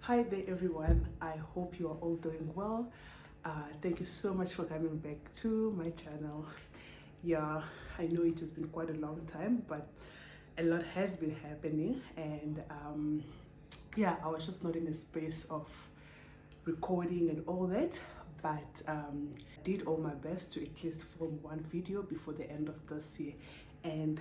Hi there everyone, I hope you are all doing well. Thank you so much for coming back to my channel. Yeah, I know it has been quite a long time, but a lot has been happening, and yeah, I was just not in a space of recording and all that, but did all my best to at least film one video before the end of this year. And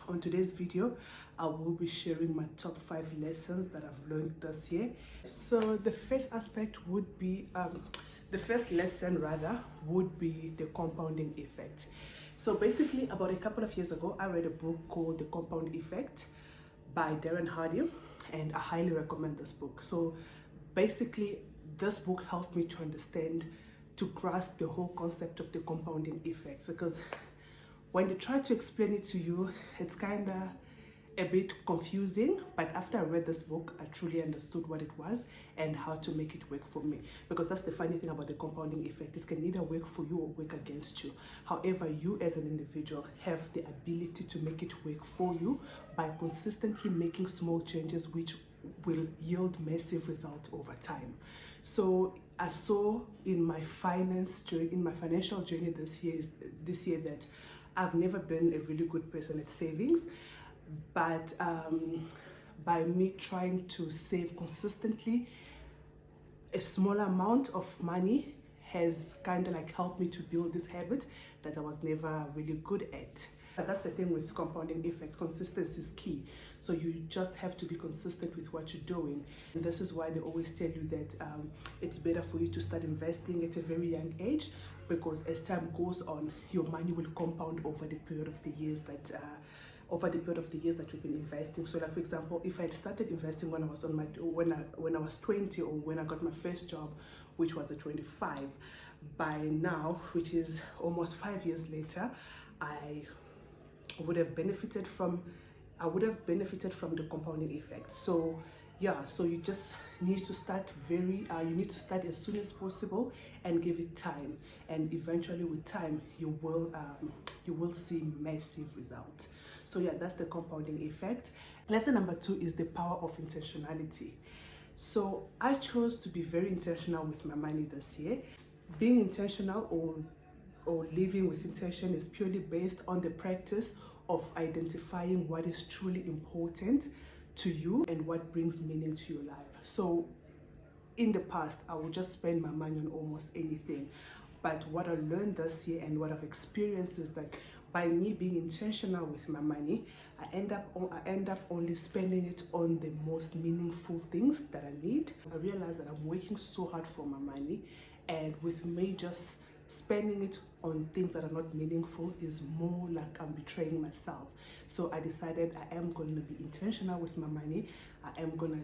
on today's video, I will be sharing my top 5 lessons that I've learned this year. So the first aspect would be the first lesson rather would be the compounding effect. So basically, about a couple of years ago, I read a book called The Compound Effect by Darren, and I highly recommend this book. So basically, this book helped me to understand, to grasp the whole concept of the compounding effect, because when they try to explain it to you, it's kind of a bit confusing, but after I read this book, I truly understood what it was and how to make it work for me. Because that's the funny thing about the compounding effect. This can either work for you or work against you. However, you as an individual have the ability to make it work for you by consistently making small changes which will yield massive results over time. So I saw in my financial journey this year that I've never been a really good person at savings, but by me trying to save consistently, a small amount of money has kind of like helped me to build this habit that I was never really good at. But that's the thing with compounding effect. Consistency is key. So you just have to be consistent with what you're doing. And this is why they always tell you that it's better for you to start investing at a very young age, because as time goes on, your money will compound over the period of the years that you've been investing. So like, for example, if I started investing when I was when I was 20, or when I got my first job, which was at 25, by now, which is almost 5 years later, I would have benefited from the compounding effect. So yeah, so you just need to start as soon as possible and give it time, and eventually with time you will see massive results. So yeah, that's the compounding effect. Lesson number 2 is the power of intentionality. So I chose to be very intentional with my money this year. Being intentional or living with intention is purely based on the practice of identifying what is truly important to you and what brings meaning to your life. So in the past, I would just spend my money on almost anything, but what I learned this year and what I've experienced is that by me being intentional with my money, I end up only spending it on the most meaningful things that I need. I realize that I'm working so hard for my money, and with me just spending it on things that are not meaningful is more like I'm betraying myself. So I decided I am going to be intentional with my money. I'm going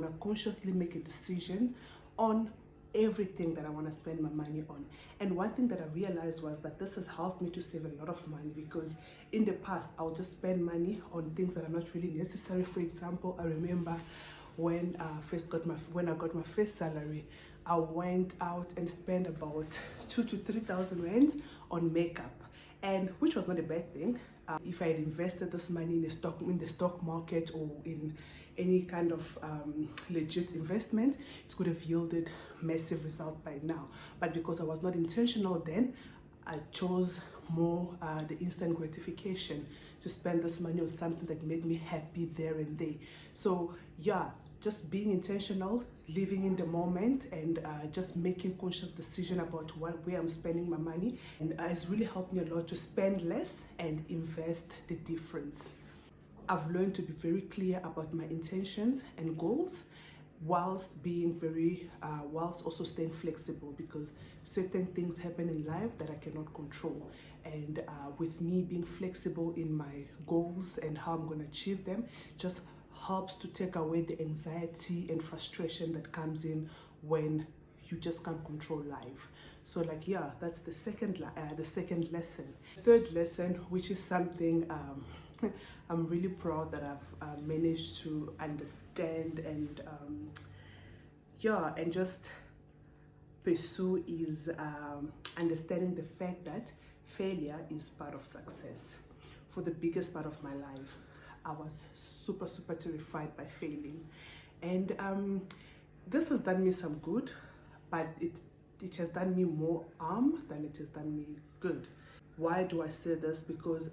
to consciously make a decision on everything that I want to spend my money on. And one thing that I realized was that this has helped me to save a lot of money, because in the past I'll just spend money on things that are not really necessary. For example, I remember when I got my first salary, I went out and spent about 2,000 to 3,000 rand on makeup, and which was not a bad thing. If I had invested this money in the stock market or in any kind of legit investment, it could have yielded massive result by now. But because I was not intentional then, I chose more the instant gratification to spend this money on something that made me happy there and there. So yeah, just being intentional, living in the moment, and just making conscious decision about where I'm spending my money, and it's really helped me a lot to spend less and invest the difference. I've learned to be very clear about my intentions and goals, whilst also staying flexible, because certain things happen in life that I cannot control. And with me being flexible in my goals and how I'm going to achieve them, just helps to take away the anxiety and frustration that comes in when you just can't control life. So like, yeah, that's the second lesson. Third lesson, which is something I'm really proud that I've managed to understand and and just pursue, is understanding the fact that failure is part of success. For the biggest part of my life, I was super terrified by failing, And this has done me some good, but it has done me more harm than it has done me good. Why do I say this? Because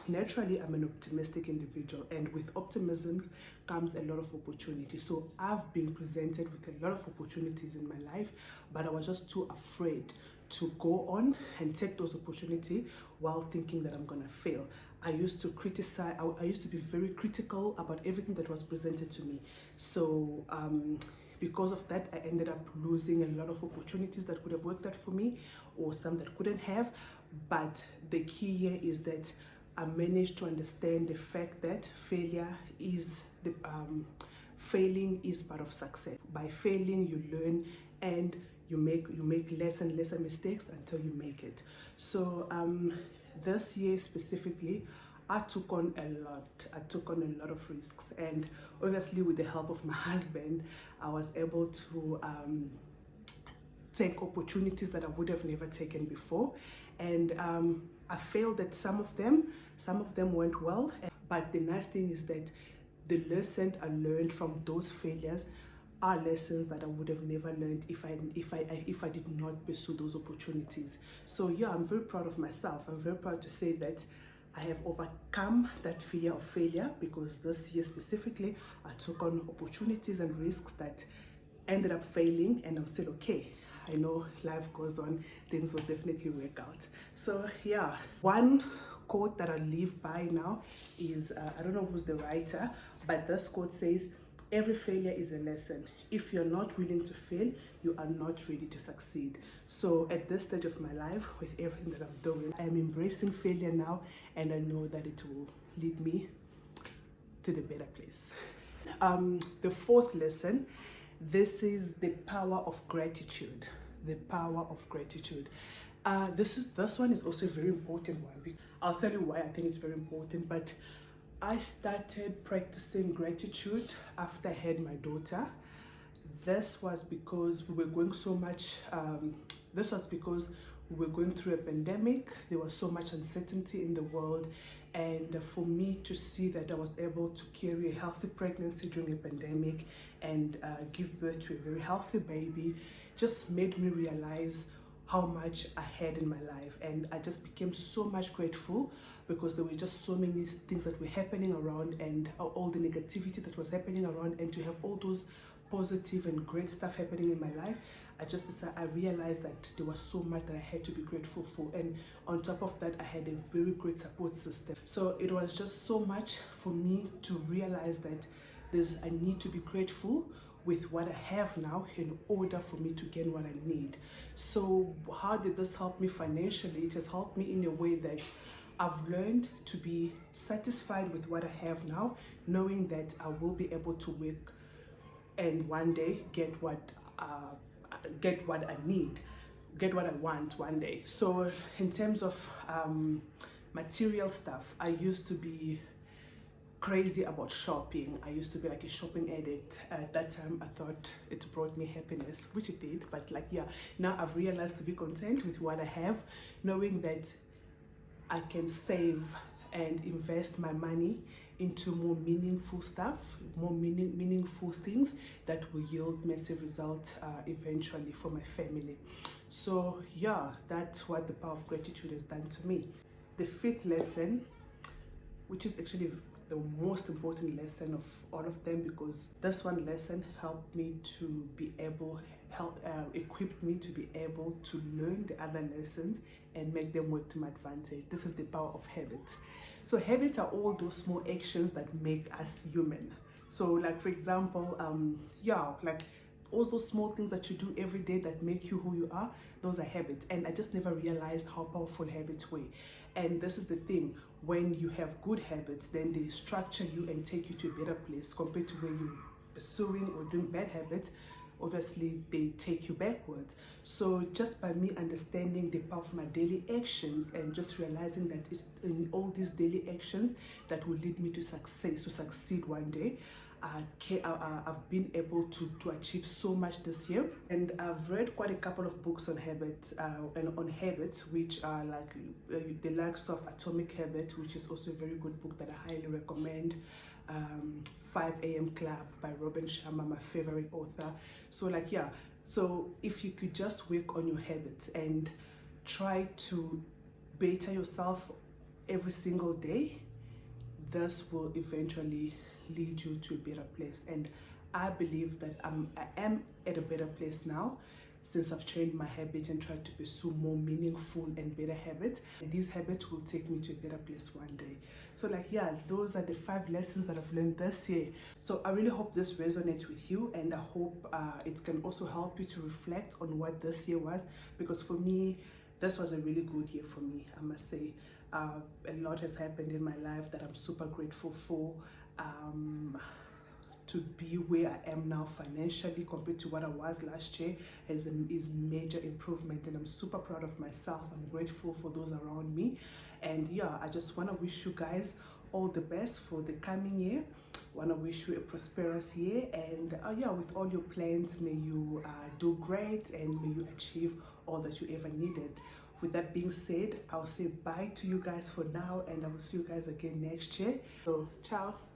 naturally I'm an optimistic individual, and with optimism comes a lot of opportunity. So I've been presented with a lot of opportunities in my life, but I was just too afraid to go on and take those opportunities while thinking that I'm gonna fail. I used to criticize, I used to be very critical about everything that was presented to me. So because of that, I ended up losing a lot of opportunities that could have worked out for me, or some that couldn't have. But the key here is that I managed to understand the fact that failing is part of success. By failing, you learn, and you make less and lesser mistakes until you make it. So this year specifically, I took on a lot of risks, and obviously with the help of my husband, I was able to take opportunities that I would have never taken before. And I failed at some of them went well, but the nice thing is that the lessons I learned from those failures are lessons that I would have never learned if I did not pursue those opportunities. So yeah, I'm very proud of myself. I'm very proud to say that I have overcome that fear of failure, because this year specifically I took on opportunities and risks that ended up failing, and I'm still okay. I know life goes on, things will definitely work out. So yeah, one quote that I live by now is, I don't know who's the writer, but this quote says, every failure is a lesson. If you're not willing to fail, you are not ready to succeed. So at this stage of my life, with everything that I'm doing, I'm embracing failure now, and I know that it will lead me to the better place. The fourth lesson, this is the power of gratitude. The power of gratitude. This one is also a very important one. I'll tell you why I think it's very important. But I started practicing gratitude after I had my daughter. This was because we were going so much. This was because we were going through a pandemic. There was so much uncertainty in the world, and for me to see that I was able to carry a healthy pregnancy during a pandemic and give birth to a very healthy baby just made me realize how much I had in my life. And I just became so much grateful, because there were just so many things that were happening around, and all the negativity that was happening around, and to have all those positive and great stuff happening in my life, I realized that there was so much that I had to be grateful for. And on top of that, I had a very great support system. So it was just so much for me to realize that I need to be grateful with what I have now in order for me to gain what I need. So how did this help me financially? It has helped me in a way that I've learned to be satisfied with what I have now, knowing that I will be able to work and one day get what I need, get what I want one day. So in terms of material stuff, I used to be crazy about shopping. I used to be like a shopping addict. At that time, I thought it brought me happiness, which it did. But like, yeah, now I've realized to be content with what I have, knowing that I can save and invest my money into more meaningful stuff, more meaningful things that will yield massive results eventually for my family. So yeah, that's what the power of gratitude has done to me. The fifth lesson, which is actually the most important lesson of all of them, because this one lesson helped me to be able, equipped me to be able to learn the other lessons and make them work to my advantage. This is the power of habits. So habits are all those small actions that make us human. So like, for example, like all those small things that you do every day that make you who you are, those are habits. And I just never realized how powerful habits were. And this is the thing, when you have good habits, then they structure you and take you to a better place, compared to when you're pursuing or doing bad habits. Obviously they take you backwards. So just by me understanding the power of my daily actions and just realizing that it's in all these daily actions that will lead me to succeed one day, I've been able to achieve so much this year. And I've read quite a couple of books on habits, which are like the likes of Atomic Habit, which is also a very good book that I highly recommend. 5 a.m. Club by Robin Sharma, my favorite author. So like, yeah, so if you could just work on your habits and try to better yourself every single day, this will eventually lead you to a better place. And I believe that I am at a better place now since I've changed my habit and tried to pursue more meaningful and better habits. And these habits will take me to a better place one day. So like, yeah, those are the 5 lessons that I've learned this year. So I really hope this resonates with you, and I hope it can also help you to reflect on what this year was, because for me, this was a really good year for me, I must say. A lot has happened in my life that I'm super grateful for. To be where I am now financially compared to what I was last year is major improvement, and I'm super proud of myself. I'm grateful for those around me, and yeah, I just want to wish you guys all the best for the coming year. Want to wish you a prosperous year, and yeah, with all your plans, may you do great, and may you achieve all that you ever needed. With that being said, I'll say bye to you guys for now, and I will see you guys again next year. So ciao.